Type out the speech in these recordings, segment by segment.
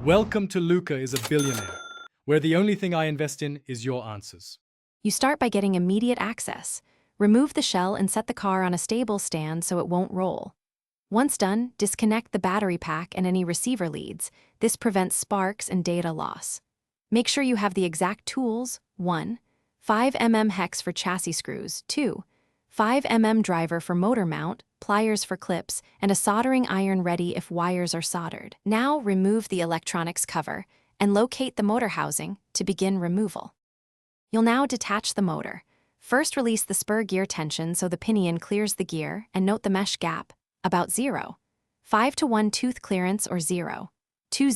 Welcome to Luca is a Billionaire, where the only thing I invest in is your answers. You start by getting immediate access. Remove the shell and set the car on a stable stand so it won't roll. Once done, disconnect the battery pack and any receiver leads. This prevents sparks and data loss. Make sure you have the exact tools: 1. 5 mm hex for chassis screws, 2. 5 mm driver for motor mount, pliers for clips, and a soldering iron ready if wires are soldered. Now remove the electronics cover and locate the motor housing to begin removal. You'll now detach the motor. First, release the spur gear tension so the pinion clears the gear, and note the mesh gap, about 0. 5:1 tooth clearance or 0. 2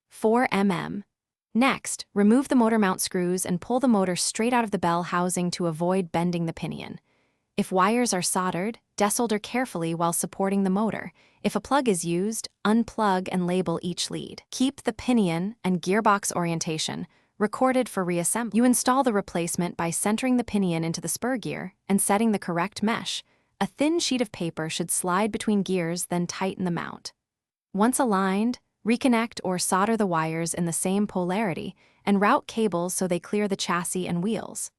4 mm. Next, remove the motor mount screws and pull the motor straight out of the bell housing to avoid bending the pinion. If wires are soldered, desolder carefully while supporting the motor. If a plug is used, unplug and label each lead. Keep the pinion and gearbox orientation recorded for reassembly. You install the replacement by centering the pinion into the spur gear and setting the correct mesh. A thin sheet of paper should slide between gears, then tighten the mount. Once aligned, reconnect or solder the wires in the same polarity and route cables so they clear the chassis and wheels.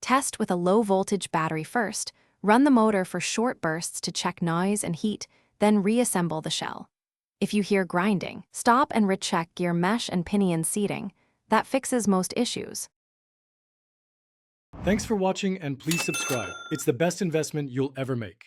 Test with a low-voltage battery first. Run the motor for short bursts to check noise and heat, then reassemble the shell. If you hear grinding, stop and recheck gear mesh and pinion seating. That fixes most issues. Thanks for watching, and please subscribe. It's the best investment you'll ever make.